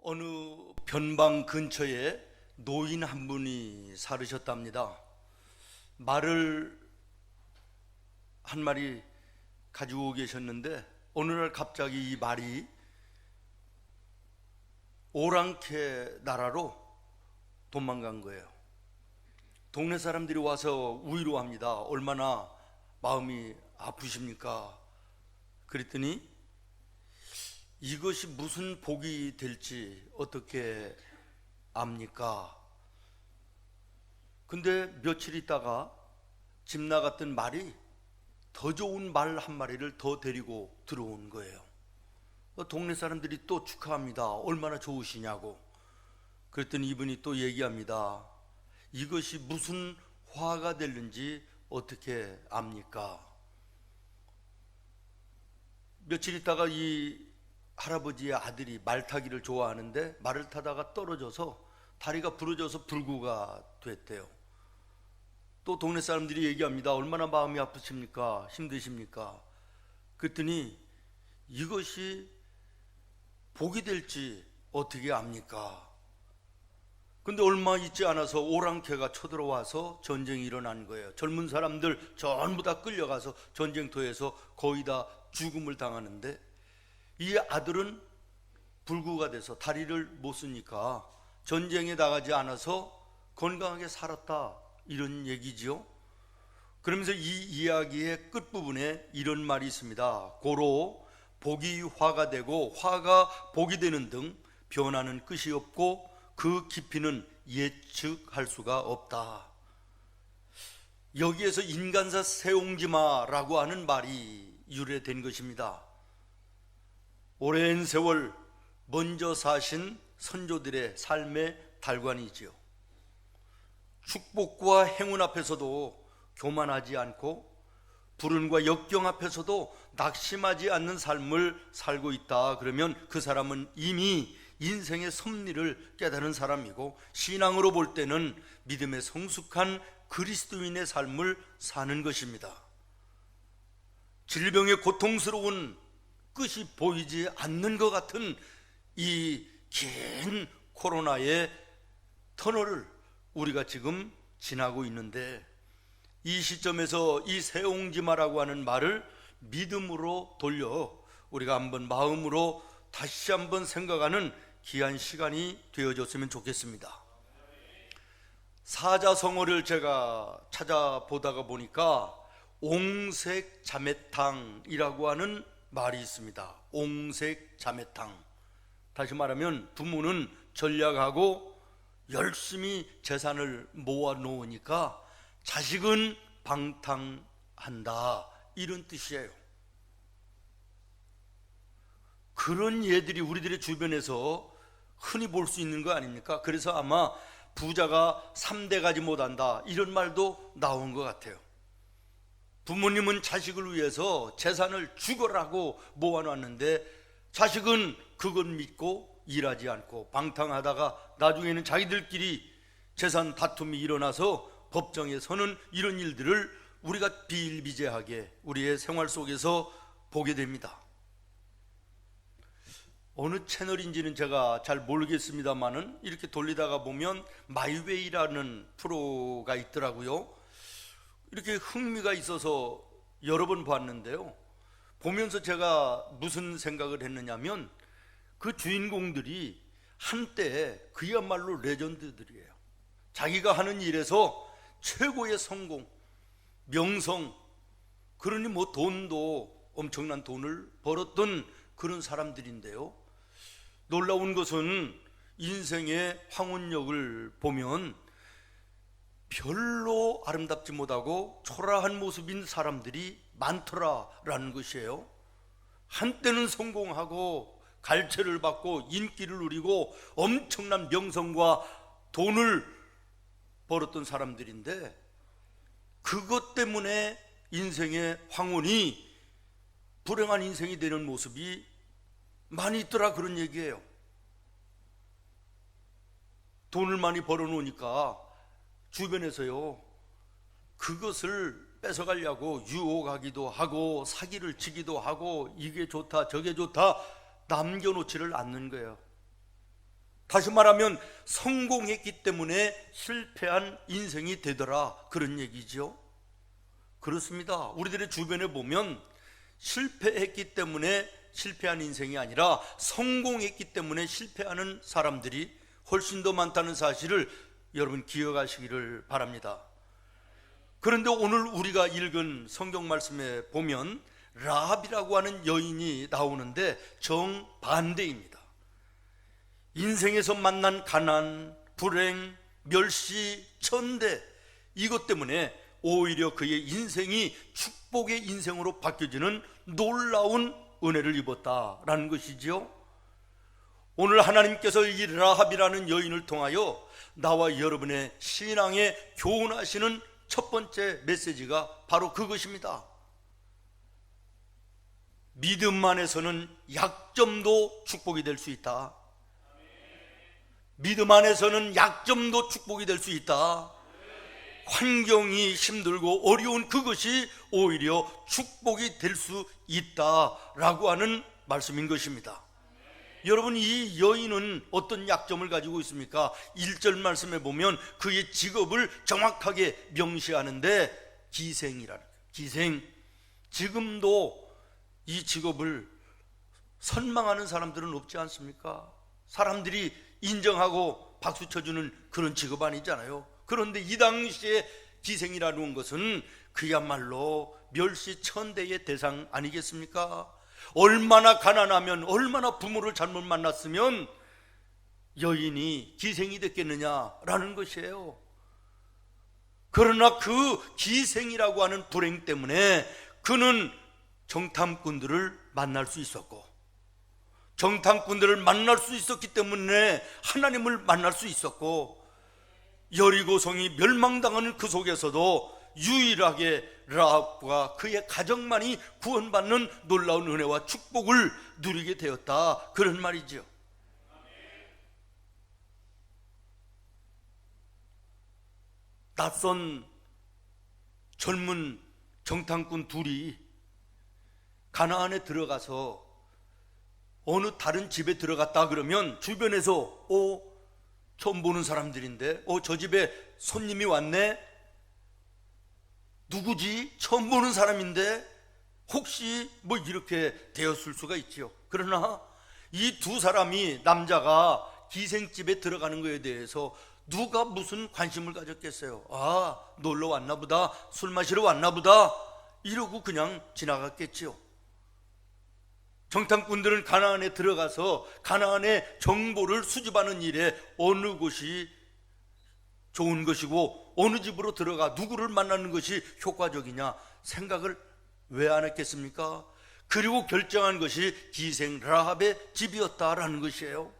어느 변방 근처에 노인 한 분이 살으셨답니다. 말을 한 마리 가지고 계셨는데 어느 날 갑자기 이 말이 오랑캐 나라로 도망간 거예요. 동네 사람들이 와서 위로합니다. 얼마나 마음이 아프십니까? 그랬더니 이것이 무슨 복이 될지 어떻게 압니까? 근데 며칠 있다가 집 나갔던 말이 더 좋은 말 한 마리를 더 데리고 들어온 거예요. 동네 사람들이 또 축하합니다. 얼마나 좋으시냐고. 그랬더니 이분이 또 얘기합니다. 이것이 무슨 화가 될는지 어떻게 압니까? 며칠 있다가 이 할아버지의 아들이 말 타기를 좋아하는데 말을 타다가 떨어져서 다리가 부러져서 불구가 됐대요. 또 동네 사람들이 얘기합니다. 얼마나 마음이 아프십니까? 힘드십니까? 그랬더니 이것이 복이 될지 어떻게 압니까? 근데 얼마 있지 않아서 오랑캐가 쳐들어와서 전쟁이 일어난 거예요. 젊은 사람들 전부 다 끌려가서 전쟁터에서 거의 다 죽음을 당하는데 이 아들은 불구가 돼서 다리를 못 쓰니까 전쟁에 나가지 않아서 건강하게 살았다, 이런 얘기지요. 그러면서 이 이야기의 끝부분에 이런 말이 있습니다. 고로 복이 화가 되고 화가 복이 되는 등 변하는 끝이 없고 그 깊이는 예측할 수가 없다. 여기에서 인간사 세옹지마라고 하는 말이 유래된 것입니다. 오랜 세월 먼저 사신 선조들의 삶의 달관이지요. 축복과 행운 앞에서도 교만하지 않고 불운과 역경 앞에서도 낙심하지 않는 삶을 살고 있다. 그러면 그 사람은 이미 인생의 섭리를 깨달은 사람이고 신앙으로 볼 때는 믿음에 성숙한 그리스도인의 삶을 사는 것입니다. 질병의 고통스러운 끝이 보이지 않는 것 같은 이 긴 코로나의 터널을 우리가 지금 지나고 있는데 이 시점에서 이 세옹지마라고 하는 말을 믿음으로 돌려 우리가 한번 마음으로 다시 한번 생각하는 귀한 시간이 되어졌으면 좋겠습니다. 사자성어를 제가 찾아보다가 보니까 옹색자매탕이라고 하는 말이 있습니다. 옹색자매탕. 다시 말하면 부모는 전략하고 열심히 재산을 모아 놓으니까 자식은 방탕한다, 이런 뜻이에요. 그런 예들이 우리들의 주변에서 흔히 볼 수 있는 거 아닙니까? 그래서 아마 부자가 3대 가지 못한다, 이런 말도 나온 것 같아요. 부모님은 자식을 위해서 재산을 죽어라고 모아놨는데 자식은 그걸 믿고 일하지 않고 방탕하다가 나중에는 자기들끼리 재산 다툼이 일어나서 법정에 서는 이런 일들을 우리가 비일비재하게 우리의 생활 속에서 보게 됩니다. 어느 채널인지는 제가 잘 모르겠습니다만은 이렇게 돌리다가 보면 마이웨이라는 프로가 있더라고요. 이렇게 흥미가 있어서 여러 번 봤는데요. 보면서 제가 무슨 생각을 했느냐면 그 주인공들이 한때 그야말로 레전드들이에요. 자기가 하는 일에서 최고의 성공, 명성, 그러니 뭐 돈도 엄청난 돈을 벌었던 그런 사람들인데요. 놀라운 것은 인생의 황혼역을 보면 별로 아름답지 못하고 초라한 모습인 사람들이 많더라라는 것이에요. 한때는 성공하고 갈채를 받고 인기를 누리고 엄청난 명성과 돈을 벌었던 사람들인데 그것 때문에 인생의 황혼이 불행한 인생이 되는 모습이 많이 있더라, 그런 얘기예요. 돈을 많이 벌어놓으니까 주변에서요 그것을 뺏어가려고 유혹하기도 하고 사기를 치기도 하고 이게 좋다 저게 좋다 남겨놓지를 않는 거예요. 다시 말하면 성공했기 때문에 실패한 인생이 되더라, 그런 얘기죠. 그렇습니다. 우리들의 주변에 보면 실패했기 때문에 실패한 인생이 아니라 성공했기 때문에 실패하는 사람들이 훨씬 더 많다는 사실을 여러분 기억하시기를 바랍니다. 그런데 오늘 우리가 읽은 성경 말씀에 보면 라합이라고 하는 여인이 나오는데 정반대입니다. 인생에서 만난 가난, 불행, 멸시, 천대, 이것 때문에 오히려 그의 인생이 축복의 인생으로 바뀌어지는 놀라운 은혜를 입었다라는 것이지요. 오늘 하나님께서 이 라합이라는 여인을 통하여 나와 여러분의 신앙에 교훈하시는 첫 번째 메시지가 바로 그것입니다. 믿음 안에서는 약점도 축복이 될 수 있다. 믿음 안에서는 약점도 축복이 될 수 있다. 환경이 힘들고 어려운 그것이 오히려 축복이 될 수 있다라고 하는 말씀인 것입니다. 여러분, 이 여인은 어떤 약점을 가지고 있습니까? 1절 말씀에 보면 그의 직업을 정확하게 명시하는데 기생이라는 거예요. 기생. 지금도 이 직업을 선망하는 사람들은 없지 않습니까? 사람들이 인정하고 박수 쳐주는 그런 직업 아니잖아요. 그런데 이 당시에 기생이라는 것은 그야말로 멸시천대의 대상 아니겠습니까? 얼마나 가난하면, 얼마나 부모를 잘못 만났으면 여인이 기생이 됐겠느냐라는 것이에요. 그러나 그 기생이라고 하는 불행 때문에 그는 정탐꾼들을 만날 수 있었고, 정탐꾼들을 만날 수 있었기 때문에 하나님을 만날 수 있었고, 여리고성이 멸망당하는 그 속에서도 유일하게 라합과 그의 가정만이 구원받는 놀라운 은혜와 축복을 누리게 되었다, 그런 말이죠. 낯선 젊은 정탐꾼 둘이 가나안에 들어가서 어느 다른 집에 들어갔다 그러면 주변에서 처음 보는 사람들인데 저 집에 손님이 왔네, 누구지? 처음 보는 사람인데 혹시 뭐 이렇게 되었을 수가 있죠. 그러나 이 두 사람이, 남자가 기생집에 들어가는 것에 대해서 누가 무슨 관심을 가졌겠어요? 놀러 왔나 보다, 술 마시러 왔나 보다, 이러고 그냥 지나갔겠지요. 정탐꾼들은 가나안에 들어가서 가나안의 정보를 수집하는 일에 어느 곳이 좋은 것이고 어느 집으로 들어가 누구를 만나는 것이 효과적이냐 생각을 왜 안 했겠습니까? 그리고 결정한 것이 기생 라합의 집이었다라는 것이에요.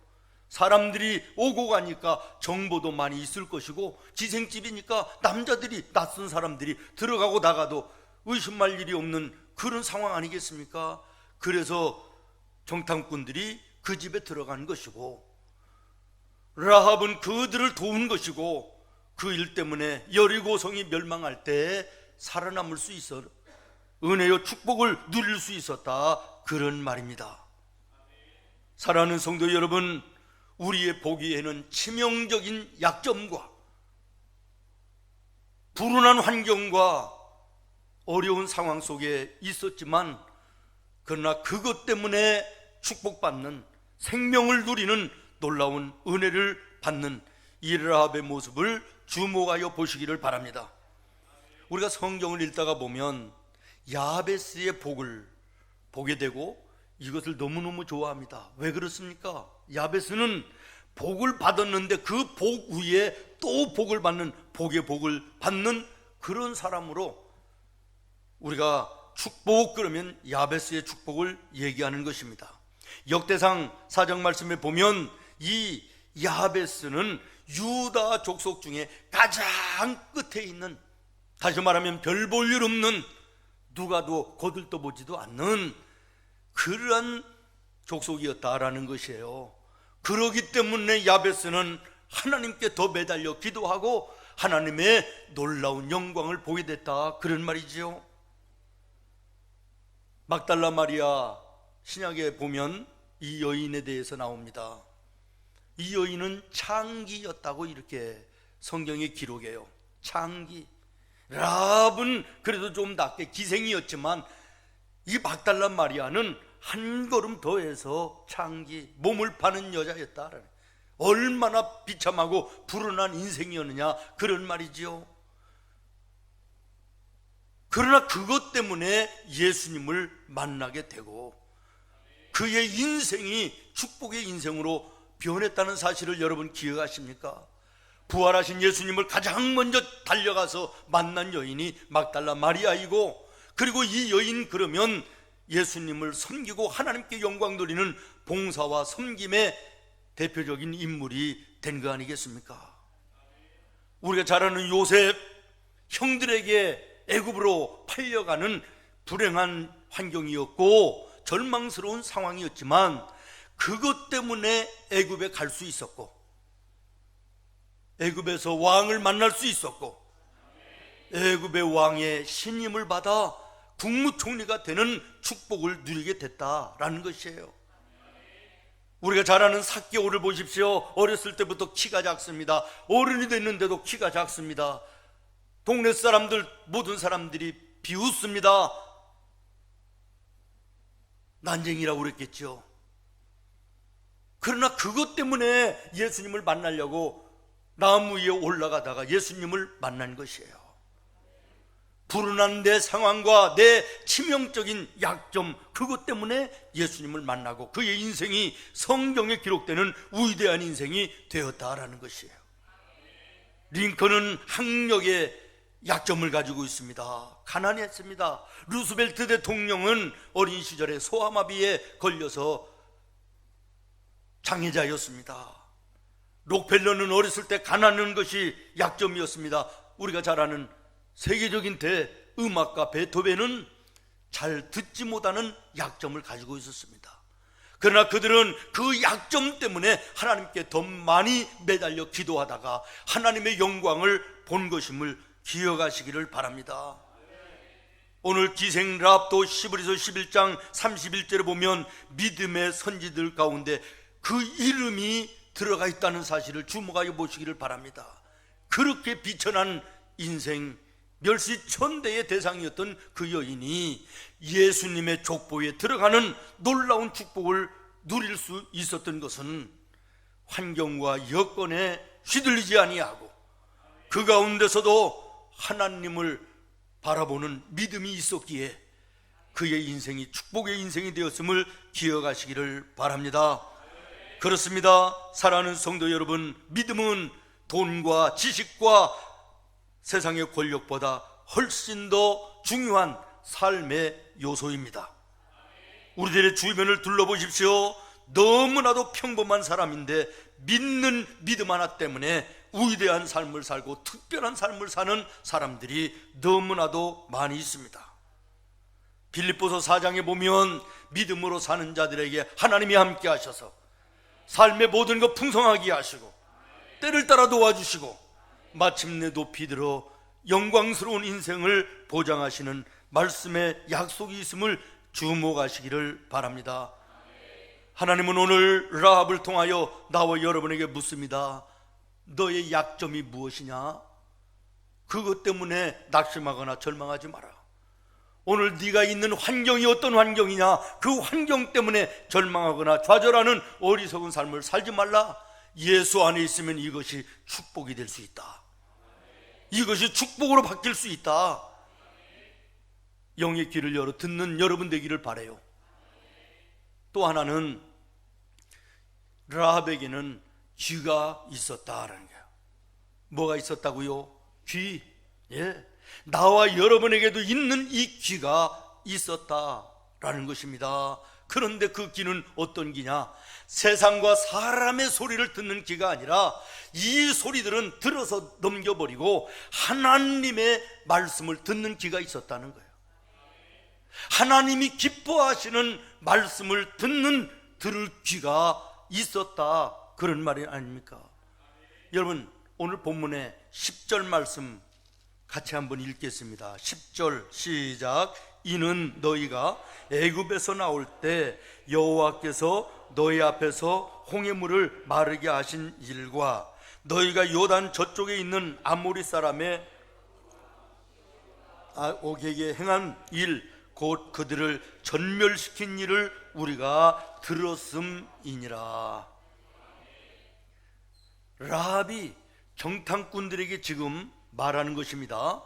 사람들이 오고 가니까 정보도 많이 있을 것이고, 기생집이니까 남자들이, 낯선 사람들이 들어가고 나가도 의심할 일이 없는 그런 상황 아니겠습니까? 그래서 정탐꾼들이 그 집에 들어간 것이고, 라합은 그들을 도운 것이고, 그 일 때문에 여리고성이 멸망할 때 살아남을 수 있어 은혜요 축복을 누릴 수 있었다, 그런 말입니다. 사랑하는 성도 여러분, 우리의 보기에는 치명적인 약점과 불운한 환경과 어려운 상황 속에 있었지만, 그러나 그것 때문에 축복받는, 생명을 누리는 놀라운 은혜를 받는 이 라합의 모습을 주목하여 보시기를 바랍니다. 우리가 성경을 읽다가 보면 야베스의 복을 보게 되고 이것을 너무너무 좋아합니다. 왜 그렇습니까? 야베스는 복을 받았는데 그 복 위에 또 복을 받는, 복의 복을 받는 그런 사람으로, 우리가 축복 그러면 야베스의 축복을 얘기하는 것입니다. 역대상 4장 말씀에 보면 이 야베스는 유다 족속 중에 가장 끝에 있는, 다시 말하면 별 볼 일 없는, 누가도 거들떠보지도 않는 그러한 족속이었다라는 것이에요. 그러기 때문에 야베스는 하나님께 더 매달려 기도하고 하나님의 놀라운 영광을 보게 됐다, 그런 말이지요. 막달라 마리아 신약에 보면 이 여인에 대해서 나옵니다. 이 여인은 창기였다고 이렇게 성경에 기록해요. 창기. 라합은 그래도 좀 낫게 기생이었지만 이 막달라 마리아는 한 걸음 더해서 창기, 몸을 파는 여자였다. 얼마나 비참하고 불운한 인생이었느냐, 그런 말이지요. 그러나 그것 때문에 예수님을 만나게 되고 그의 인생이 축복의 인생으로 변했다는 사실을 여러분 기억하십니까? 부활하신 예수님을 가장 먼저 달려가서 만난 여인이 막달라 마리아이고, 그리고 이 여인 그러면 예수님을 섬기고 하나님께 영광 돌리는 봉사와 섬김의 대표적인 인물이 된 거 아니겠습니까? 우리가 잘 아는 요셉, 형들에게 애굽으로 팔려가는 불행한 환경이었고 절망스러운 상황이었지만 그것 때문에 애굽에 갈 수 있었고 애굽에서 왕을 만날 수 있었고 애굽의 왕의 신임을 받아 국무총리가 되는 축복을 누리게 됐다라는 것이에요. 우리가 잘 아는 삭개오를 보십시오. 어렸을 때부터 키가 작습니다. 어른이 됐는데도 키가 작습니다. 동네 사람들, 모든 사람들이 비웃습니다. 난쟁이라고 그랬겠죠. 그러나 그것 때문에 예수님을 만나려고 나무 위에 올라가다가 예수님을 만난 것이에요. 불운한 내 상황과 내 치명적인 약점, 그것 때문에 예수님을 만나고 그의 인생이 성경에 기록되는 위대한 인생이 되었다라는 것이에요. 링컨은 학력의 약점을 가지고 있습니다. 가난했습니다. 루스벨트 대통령은 어린 시절에 소아마비에 걸려서 장애자였습니다. 록펠러는 어렸을 때 가난한 것이 약점이었습니다. 우리가 잘 아는 세계적인 대음악가 베토벤은 잘 듣지 못하는 약점을 가지고 있었습니다. 그러나 그들은 그 약점 때문에 하나님께 더 많이 매달려 기도하다가 하나님의 영광을 본 것임을 기억하시기를 바랍니다. 오늘 기생 라합도 히브리서 11장 31절에 보면 믿음의 선지들 가운데 그 이름이 들어가 있다는 사실을 주목하여 보시기를 바랍니다. 그렇게 비천한 인생, 멸시천대의 대상이었던 그 여인이 예수님의 족보에 들어가는 놀라운 축복을 누릴 수 있었던 것은 환경과 여건에 휘둘리지 아니하고 그 가운데서도 하나님을 바라보는 믿음이 있었기에 그의 인생이 축복의 인생이 되었음을 기억하시기를 바랍니다. 그렇습니다. 사랑하는 성도 여러분, 믿음은 돈과 지식과 세상의 권력보다 훨씬 더 중요한 삶의 요소입니다. 우리들의 주변을 둘러보십시오. 너무나도 평범한 사람인데 믿는 믿음 하나 때문에 위대한 삶을 살고 특별한 삶을 사는 사람들이 너무나도 많이 있습니다. 빌립보서 4장에 보면 믿음으로 사는 자들에게 하나님이 함께 하셔서 삶의 모든 것 풍성하게 하시고 때를 따라 도와주시고 마침내 높이 들어 영광스러운 인생을 보장하시는 말씀의 약속이 있음을 주목하시기를 바랍니다. 하나님은 오늘 라합을 통하여 나와 여러분에게 묻습니다. 너의 약점이 무엇이냐? 그것 때문에 낙심하거나 절망하지 마라. 오늘 네가 있는 환경이 어떤 환경이냐? 그 환경 때문에 절망하거나 좌절하는 어리석은 삶을 살지 말라. 예수 안에 있으면 이것이 축복이 될 수 있다. 이것이 축복으로 바뀔 수 있다. 영의 귀를 열어 듣는 여러분 되기를 바라요. 또 하나는 라합에게는 귀가 있었다라는 거예요. 뭐가 있었다고요? 귀. 예. 나와 여러분에게도 있는 이 귀가 있었다라는 것입니다. 그런데 그 귀는 어떤 귀냐? 세상과 사람의 소리를 듣는 귀가 아니라 이 소리들은 들어서 넘겨버리고 하나님의 말씀을 듣는 귀가 있었다는 거예요. 하나님이 기뻐하시는 말씀을 들을 귀가 있었다, 그런 말이 아닙니까? 여러분, 오늘 본문의 10절 말씀 같이 한번 읽겠습니다. 10절 시작. 이는 너희가 애굽에서 나올 때 여호와께서 너희 앞에서 홍해물을 마르게 하신 일과 너희가 요단 저쪽에 있는 아모리 사람의 옥에게 행한 일, 곧 그들을 전멸시킨 일을 우리가 들었음이니라. 라합이 정탐꾼들에게 지금 말하는 것입니다.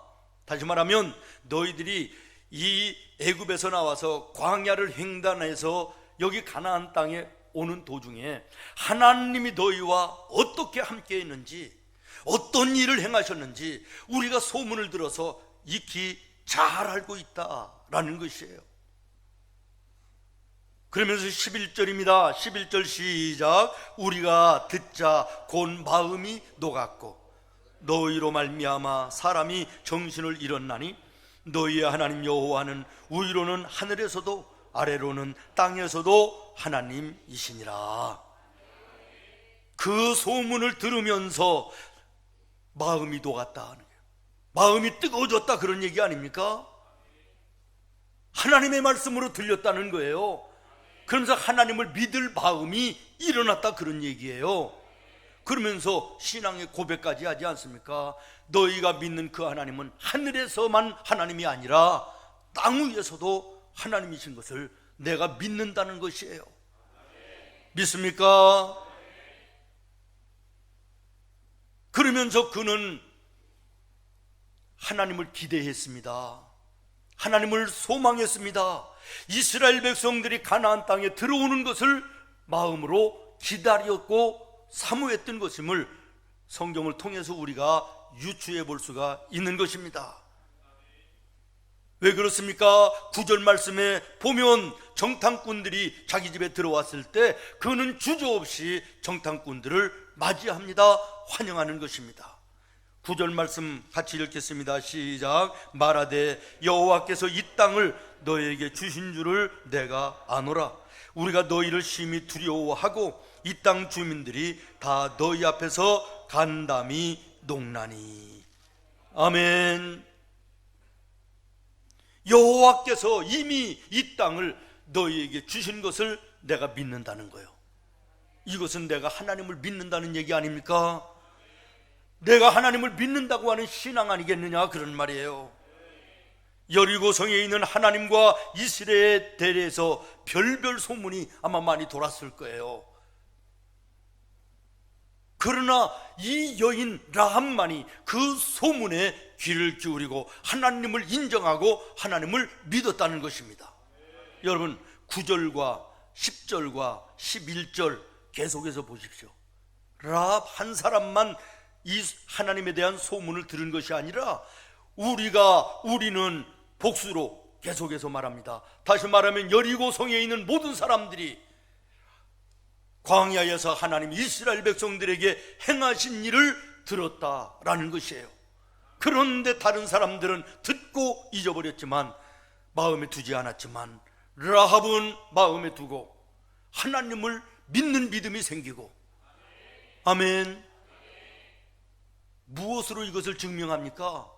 다시 말하면 너희들이 이 애굽에서 나와서 광야를 횡단해서 여기 가나안 땅에 오는 도중에 하나님이 너희와 어떻게 함께 했는지, 어떤 일을 행하셨는지 우리가 소문을 들어서 익히 잘 알고 있다라는 것이에요. 그러면서 11절입니다. 11절 시작. 우리가 듣자 곧 마음이 녹았고 너희로 말미암아 사람이 정신을 잃었나니 너희의 하나님 여호와는 위로는 하늘에서도 아래로는 땅에서도 하나님이시니라. 그 소문을 들으면서 마음이 녹았다 하는 거예요. 마음이 뜨거워졌다 그런 얘기 아닙니까? 하나님의 말씀으로 들렸다는 거예요. 그러면서 하나님을 믿을 마음이 일어났다 그런 얘기예요. 그러면서 신앙의 고백까지 하지 않습니까? 너희가 믿는 그 하나님은 하늘에서만 하나님이 아니라 땅 위에서도 하나님이신 것을 내가 믿는다는 것이에요. 믿습니까? 그러면서 그는 하나님을 기대했습니다. 하나님을 소망했습니다. 이스라엘 백성들이 가나안 땅에 들어오는 것을 마음으로 기다렸고 사모했던 것임을 성경을 통해서 우리가 유추해 볼 수가 있는 것입니다. 왜 그렇습니까? 9절 말씀에 보면 정탐꾼들이 자기 집에 들어왔을 때 그는 주저없이 정탐꾼들을 맞이합니다. 환영하는 것입니다. 9절 말씀 같이 읽겠습니다. 시작. 말하되 여호와께서 이 땅을 너에게 주신 줄을 내가 아노라. 우리가 너희를 심히 두려워하고 이 땅 주민들이 다 너희 앞에서 간담이 녹나니. 아멘. 여호와께서 이미 이 땅을 너희에게 주신 것을 내가 믿는다는 거예요. 이것은 내가 하나님을 믿는다는 얘기 아닙니까? 내가 하나님을 믿는다고 하는 신앙 아니겠느냐 그런 말이에요. 여리고성에 있는 하나님과 이스라엘에 대해서 별별 소문이 아마 많이 돌았을 거예요. 그러나 이 여인 라합만이 그 소문에 귀를 기울이고 하나님을 인정하고 하나님을 믿었다는 것입니다. 여러분 9절과 10절과 11절 계속해서 보십시오. 라합 한 사람만 이 하나님에 대한 소문을 들은 것이 아니라 우리는 복수로 계속해서 말합니다. 다시 말하면 여리고성에 있는 모든 사람들이 광야에서 하나님 이스라엘 백성들에게 행하신 일을 들었다라는 것이에요. 그런데 다른 사람들은 듣고 잊어버렸지만 마음에 두지 않았지만 라합은 마음에 두고 하나님을 믿는 믿음이 생기고. 아멘. 무엇으로 이것을 증명합니까?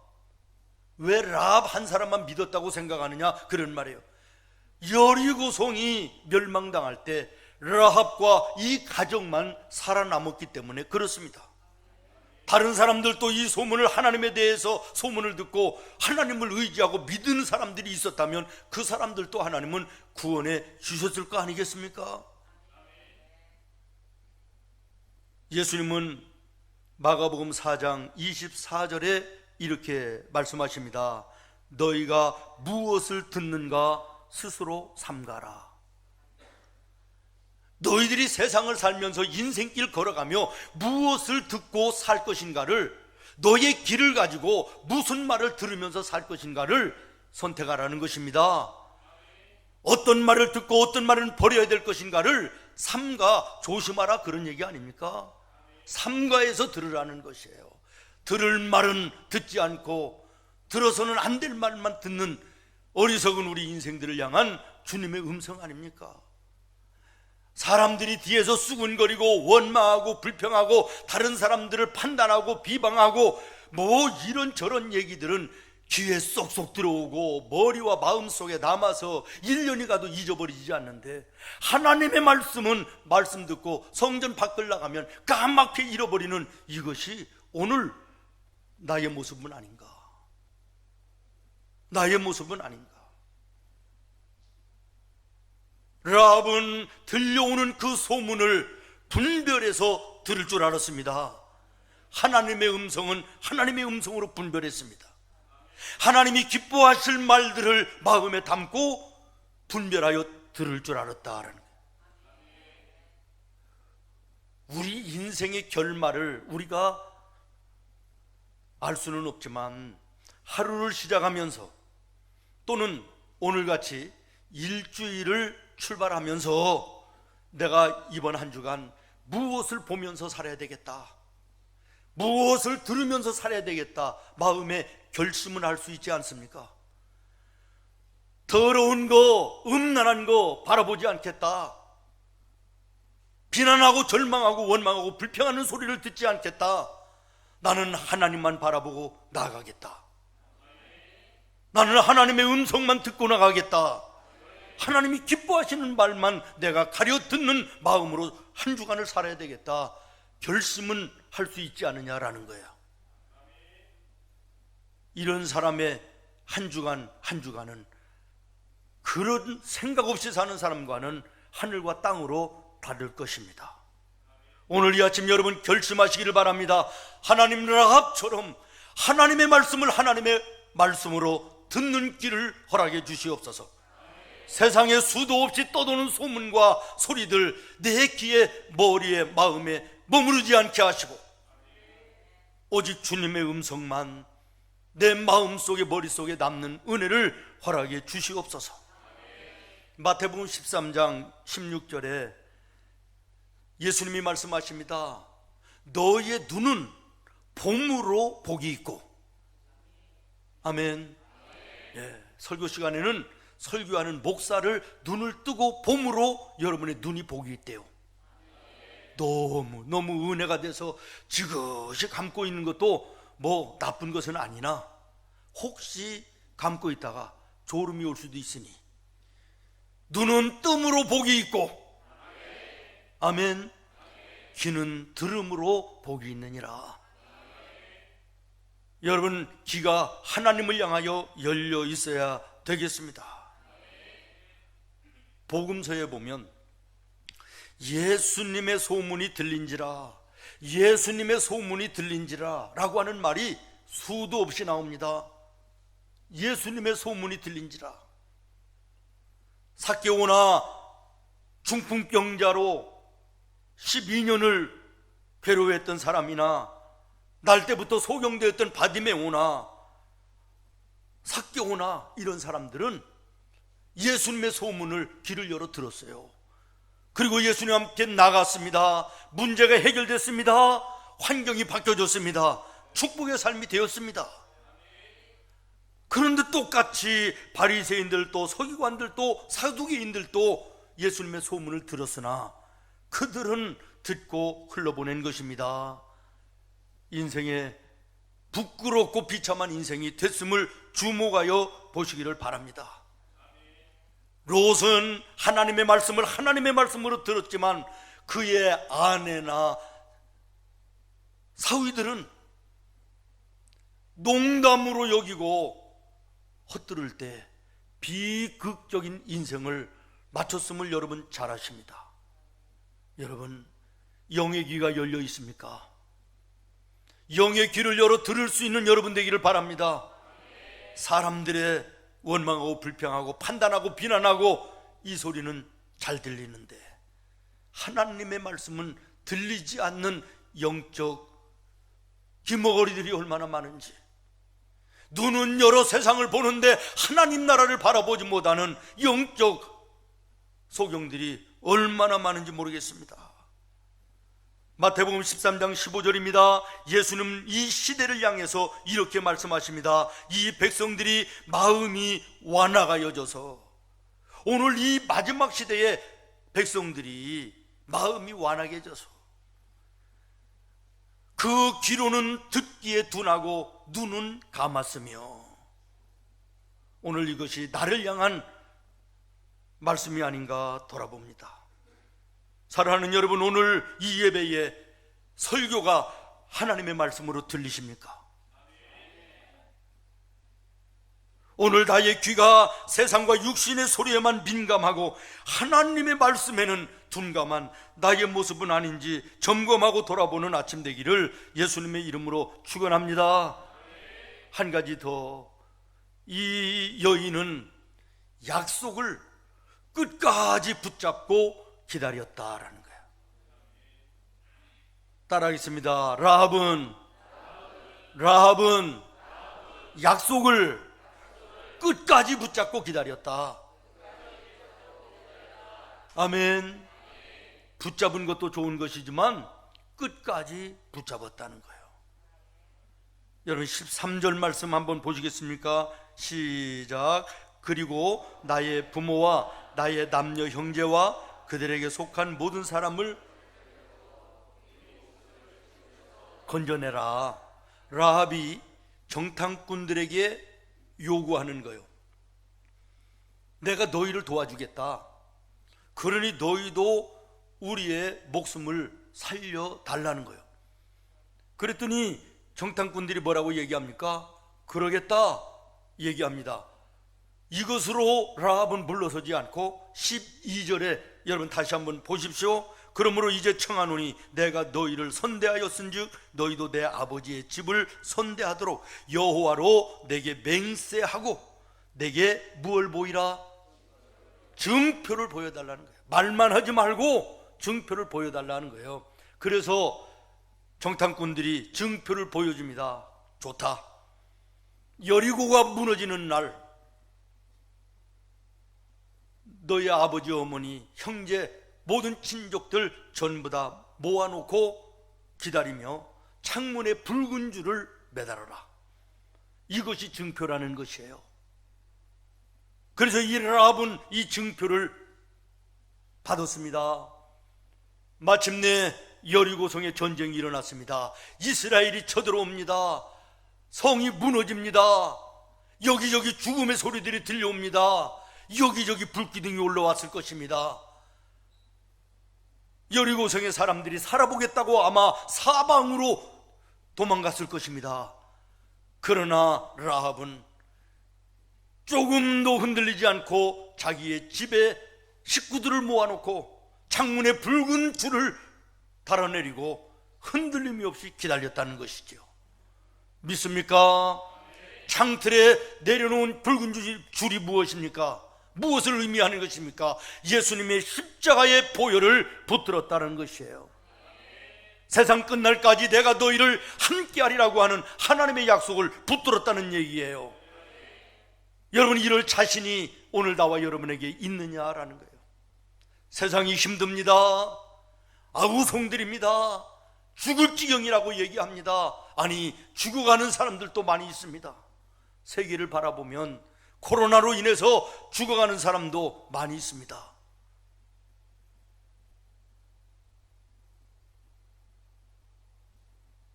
왜 라합 한 사람만 믿었다고 생각하느냐 그런 말이에요. 여리고성이 멸망당할 때 라합과 이 가족만 살아남았기 때문에 그렇습니다. 다른 사람들도 이 소문을 하나님에 대해서 소문을 듣고 하나님을 의지하고 믿는 사람들이 있었다면 그 사람들도 하나님은 구원해 주셨을 거 아니겠습니까? 예수님은 마가복음 4장 24절에 이렇게 말씀하십니다. 너희가 무엇을 듣는가 스스로 삼가라. 너희들이 세상을 살면서 인생길 걸어가며 무엇을 듣고 살 것인가를, 너의 길을 가지고 무슨 말을 들으면서 살 것인가를 선택하라는 것입니다. 어떤 말을 듣고 어떤 말은 버려야 될 것인가를 삼가 조심하라 그런 얘기 아닙니까? 삼가해서 들으라는 것이에요. 들을 말은 듣지 않고 들어서는 안 될 말만 듣는 어리석은 우리 인생들을 향한 주님의 음성 아닙니까? 사람들이 뒤에서 수군거리고 원망하고 불평하고 다른 사람들을 판단하고 비방하고 뭐 이런저런 얘기들은 귀에 쏙쏙 들어오고 머리와 마음 속에 남아서 1년이 가도 잊어버리지 않는데, 하나님의 말씀은 말씀 듣고 성전 밖을 나가면 까맣게 잃어버리는 이것이 오늘 나의 모습은 아닌가? 나의 모습은 아닌가? 라합은 들려오는 그 소문을 분별해서 들을 줄 알았습니다. 하나님의 음성은 하나님의 음성으로 분별했습니다. 하나님이 기뻐하실 말들을 마음에 담고 분별하여 들을 줄 알았다라는 거예요. 우리 인생의 결말을 우리가 알 수는 없지만, 하루를 시작하면서 또는 오늘같이 일주일을 출발하면서 내가 이번 한 주간 무엇을 보면서 살아야 되겠다, 무엇을 들으면서 살아야 되겠다, 마음에 결심을 할 수 있지 않습니까? 더러운 거, 음란한 거 바라보지 않겠다, 비난하고 절망하고 원망하고 불평하는 소리를 듣지 않겠다, 나는 하나님만 바라보고 나아가겠다, 나는 하나님의 음성만 듣고 나가겠다, 하나님이 기뻐하시는 말만 내가 가려 듣는 마음으로 한 주간을 살아야 되겠다, 결심은 할 수 있지 않느냐라는 거예요. 이런 사람의 한 주간은 그런 생각 없이 사는 사람과는 하늘과 땅으로 다를 것입니다. 오늘 이 아침 여러분 결심하시기를 바랍니다. 하나님 라합처럼 하나님의 말씀을 하나님의 말씀으로 듣는 길을 허락해 주시옵소서. 세상에 수도 없이 떠도는 소문과 소리들 내 귀에, 머리에, 마음에 머무르지 않게 하시고, 오직 주님의 음성만 내 마음속에, 머릿속에 남는 은혜를 허락해 주시옵소서. 마태복음 13장 16절에 예수님이 말씀하십니다. 너의 눈은 봄으로 복이 있고. 아멘. 예, 설교 시간에는 설교하는 목사를 눈을 뜨고 봄으로 여러분의 눈이 복이 있대요. 너무 은혜가 돼서 지그시 감고 있는 것도 뭐 나쁜 것은 아니나, 혹시 감고 있다가 졸음이 올 수도 있으니 눈은 뜸으로 복이 있고, 아멘, 귀는 들음으로 복이 있느니라. 여러분 귀가 하나님을 향하여 열려 있어야 되겠습니다. 복음서에 보면 예수님의 소문이 들린지라, 예수님의 소문이 들린지라 라고 하는 말이 수도 없이 나옵니다. 예수님의 소문이 들린지라. 삭개오나 중풍병자로 12년을 괴로워했던 사람이나, 날 때부터 소경되었던 바디메오나 삭개오나, 이런 사람들은 예수님의 소문을 귀를 열어 들었어요. 그리고 예수님 함께 나갔습니다. 문제가 해결됐습니다. 환경이 바뀌어졌습니다. 축복의 삶이 되었습니다. 그런데 똑같이 바리새인들도 서기관들도 사두개인들도 예수님의 소문을 들었으나 그들은 듣고 흘러보낸 것입니다. 인생에 부끄럽고 비참한 인생이 됐음을 주목하여 보시기를 바랍니다. 롯은 하나님의 말씀을 하나님의 말씀으로 들었지만 그의 아내나 사위들은 농담으로 여기고 헛들을 때 비극적인 인생을 마쳤음을 여러분 잘 아십니다. 여러분, 영의 귀가 열려 있습니까? 영의 귀를 열어 들을 수 있는 여러분 되기를 바랍니다. 사람들의 원망하고 불평하고 판단하고 비난하고 이 소리는 잘 들리는데 하나님의 말씀은 들리지 않는 영적 귀머거리들이 얼마나 많은지, 눈은 여러 세상을 보는데 하나님 나라를 바라보지 못하는 영적 소경들이 얼마나 많은지 모르겠습니다. 마태복음 13장 15절입니다. 예수님 이 시대를 향해서 이렇게 말씀하십니다. 이 백성들이 마음이 완악하여져서, 오늘 이 마지막 시대의 백성들이 마음이 완악해져서 그 귀로는 듣기에 둔하고 눈은 감았으며 오늘 이것이 나를 향한 말씀이 아닌가 돌아봅니다. 사랑하는 여러분, 오늘 이 예배에 설교가 하나님의 말씀으로 들리십니까? 오늘 나의 귀가 세상과 육신의 소리에만 민감하고 하나님의 말씀에는 둔감한 나의 모습은 아닌지 점검하고 돌아보는 아침 되기를 예수님의 이름으로 축원합니다. 한 가지 더, 이 여인은 약속을 끝까지 붙잡고 기다렸다라는 거예요. 따라하겠습니다. 라합은 약속을 끝까지 붙잡고 기다렸다. 아멘. 붙잡은 것도 좋은 것이지만 끝까지 붙잡았다는 거예요. 여러분 13절 말씀 한번 보시겠습니까? 시작. 그리고 나의 부모와 나의 남녀 형제와 그들에게 속한 모든 사람을 건져내라. 라합이 정탐꾼들에게 요구하는 거예요. 내가 너희를 도와주겠다. 그러니 너희도 우리의 목숨을 살려달라는 거예요. 그랬더니 정탐꾼들이 뭐라고 얘기합니까? 그러겠다 얘기합니다. 이것으로 라합은 물러서지 않고 12절에 여러분 다시 한번 보십시오. 그러므로 이제 청하노니 내가 너희를 선대하였은즉 너희도 내 아버지의 집을 선대하도록 여호와로 내게 맹세하고 내게 무엇을 보이라? 증표를 보여달라는 거예요. 말만 하지 말고 증표를 보여달라는 거예요. 그래서 정탐꾼들이 증표를 보여줍니다. 좋다. 여리고가 무너지는 날 너희 아버지, 어머니, 형제, 모든 친족들 전부 다 모아놓고 기다리며 창문에 붉은 줄을 매달아라. 이것이 증표라는 것이에요. 그래서 이 라합은 이 증표를 받았습니다. 마침내 여리고성에 전쟁이 일어났습니다. 이스라엘이 쳐들어옵니다. 성이 무너집니다. 여기저기 죽음의 소리들이 들려옵니다. 여기저기 불기둥이 올라왔을 것입니다. 여리고성의 사람들이 살아보겠다고 아마 사방으로 도망갔을 것입니다. 그러나 라합은 조금도 흔들리지 않고 자기의 집에 식구들을 모아놓고 창문에 붉은 줄을 달아내리고 흔들림이 없이 기다렸다는 것이죠. 믿습니까? 창틀에 내려놓은 붉은 줄이 무엇입니까? 무엇을 의미하는 것입니까? 예수님의 십자가의 보혈을 붙들었다는 것이에요. 세상 끝날까지 내가 너희를 함께하리라고 하는 하나님의 약속을 붙들었다는 얘기예요. 여러분, 이럴 자신이 오늘 나와 여러분에게 있느냐라는 거예요. 세상이 힘듭니다. 아우성들입니다. 죽을 지경이라고 얘기합니다. 아니, 죽어가는 사람들도 많이 있습니다. 세계를 바라보면 코로나로 인해서 죽어가는 사람도 많이 있습니다.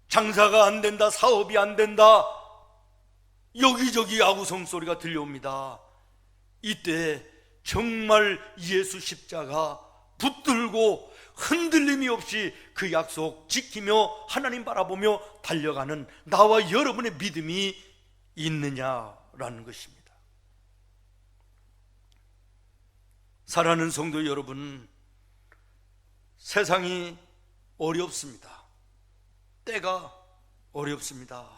장사가 안 된다, 사업이 안 된다, 여기저기 아우성 소리가 들려옵니다. 이때 정말 예수 십자가 붙들고 흔들림이 없이 그 약속 지키며 하나님 바라보며 달려가는 나와 여러분의 믿음이 있느냐라는 것입니다. 사랑하는 성도 여러분, 세상이 어렵습니다. 때가 어렵습니다.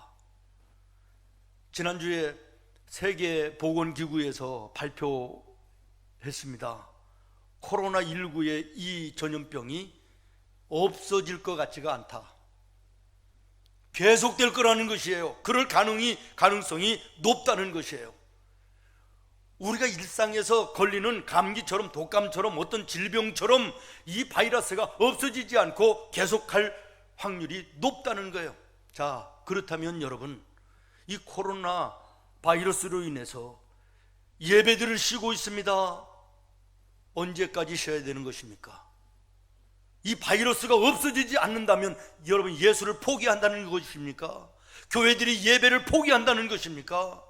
지난주에 세계보건기구에서 발표했습니다. 코로나19의 이 전염병이 없어질 것 같지가 않다. 계속될 거라는 것이에요. 그럴 가능성이 높다는 것이에요. 우리가 일상에서 걸리는 감기처럼, 독감처럼, 어떤 질병처럼 이 바이러스가 없어지지 않고 계속할 확률이 높다는 거예요. 자, 그렇다면 여러분, 이 코로나 바이러스로 인해서 예배들을 쉬고 있습니다. 언제까지 쉬어야 되는 것입니까? 이 바이러스가 없어지지 않는다면 여러분, 예수를 포기한다는 것입니까? 교회들이 예배를 포기한다는 것입니까?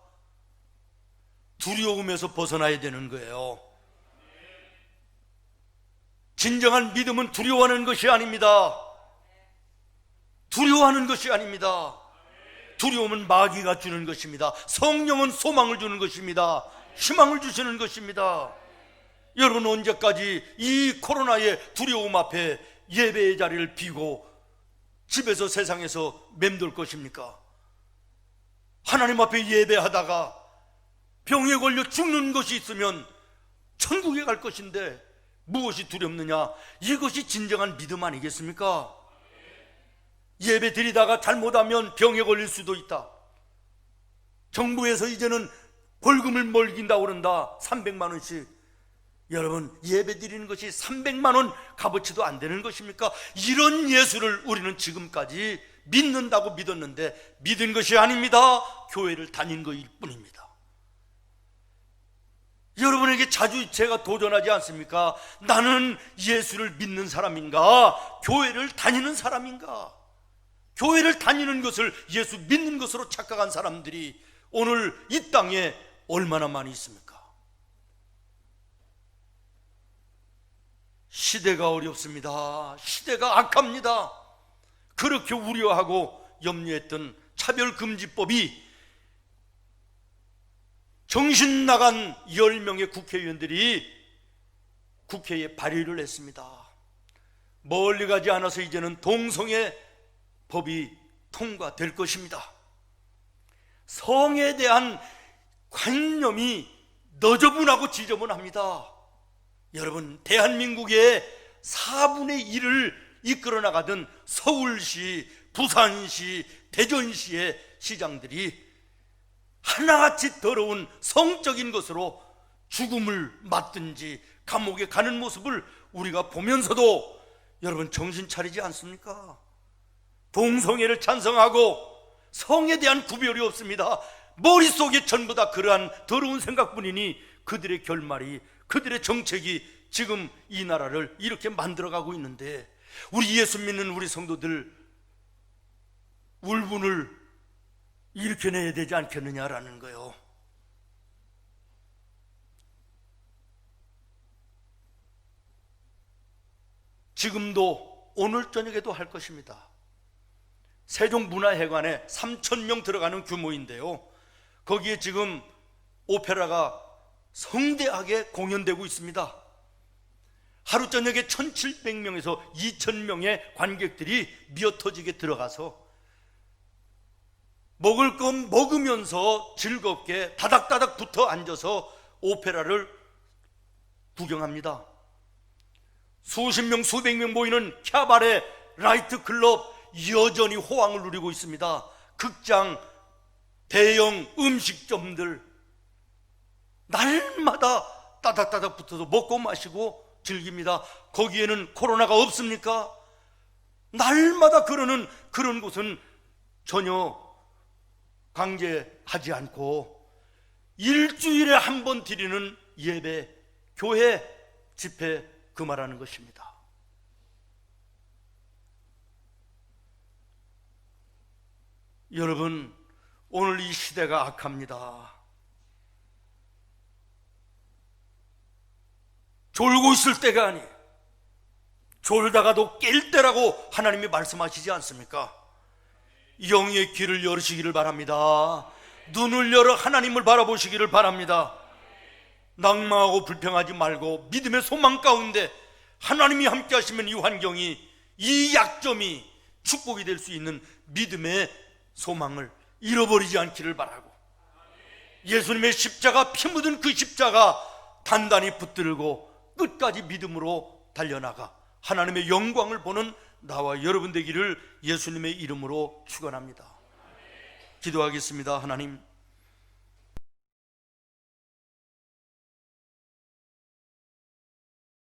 두려움에서 벗어나야 되는 거예요. 진정한 믿음은 두려워하는 것이 아닙니다. 두려워하는 것이 아닙니다. 두려움은 마귀가 주는 것입니다. 성령은 소망을 주는 것입니다. 희망을 주시는 것입니다. 여러분, 언제까지 이 코로나의 두려움 앞에 예배의 자리를 비고 집에서 세상에서 맴돌 것입니까? 하나님 앞에 예배하다가 병에 걸려 죽는 것이 있으면 천국에 갈 것인데 무엇이 두렵느냐? 이것이 진정한 믿음 아니겠습니까? 예배 드리다가 잘못하면 병에 걸릴 수도 있다. 정부에서 이제는 벌금을 먹인다고 그런다. 300만 원씩. 여러분, 예배 드리는 것이 300만 원 값어치도 안 되는 것입니까? 이런 예수를 우리는 지금까지 믿는다고 믿었는데 믿은 것이 아닙니다. 교회를 다닌 것일 뿐입니다. 여러분에게 자주 제가 도전하지 않습니까? 나는 예수를 믿는 사람인가? 교회를 다니는 사람인가? 교회를 다니는 것을 예수 믿는 것으로 착각한 사람들이 오늘 이 땅에 얼마나 많이 있습니까? 시대가 어렵습니다. 시대가 악합니다. 그렇게 우려하고 염려했던 차별금지법이 정신 나간 10명의 국회의원들이 국회에 발의를 했습니다. 멀리 가지 않아서 이제는 동성애 법이 통과될 것입니다. 성에 대한 관념이 너저분하고 지저분합니다. 여러분, 대한민국의 4분의 1을 이끌어 나가던 서울시, 부산시, 대전시의 시장들이 하나같이 더러운 성적인 것으로 죽음을 맞든지 감옥에 가는 모습을 우리가 보면서도 여러분 정신 차리지 않습니까? 동성애를 찬성하고 성에 대한 구별이 없습니다. 머릿속에 전부 다 그러한 더러운 생각뿐이니 그들의 결말이, 그들의 정책이 지금 이 나라를 이렇게 만들어가고 있는데 우리 예수 믿는 우리 성도들 울분을 일으켜내야 되지 않겠느냐라는 거예요. 지금도 오늘 저녁에도 할 것입니다. 세종문화회관에 3,000명 들어가는 규모인데요, 거기에 지금 오페라가 성대하게 공연되고 있습니다. 하루 저녁에 1,700명에서 2,000명의 관객들이 미어터지게 들어가서 먹을 것 먹으면서 즐겁게 다닥다닥 붙어 앉아서 오페라를 구경합니다. 수십 명, 수백 명 모이는 캬바레, 라이트 클럽 여전히 호황을 누리고 있습니다. 극장, 대형 음식점들 날마다 따닥따닥 붙어서 먹고 마시고 즐깁니다. 거기에는 코로나가 없습니까? 날마다 그러는 그런 곳은 전혀 강제하지 않고 일주일에 한 번 드리는 예배, 교회, 집회, 그 말하는 것입니다. 여러분, 오늘 이 시대가 악합니다. 졸고 있을 때가 아니, 졸다가도 깰 때라고 하나님이 말씀하시지 않습니까? 영의 귀를 열으시기를 바랍니다. 눈을 열어 하나님을 바라보시기를 바랍니다. 낭망하고 불평하지 말고 믿음의 소망 가운데 하나님이 함께 하시면 이 환경이, 이 약점이 축복이 될 수 있는 믿음의 소망을 잃어버리지 않기를 바라고, 예수님의 십자가, 피 묻은 그 십자가 단단히 붙들고 끝까지 믿음으로 달려나가 하나님의 영광을 보는 나와 여러분 되기를 예수님의 이름으로 축원합니다. 기도하겠습니다. 하나님,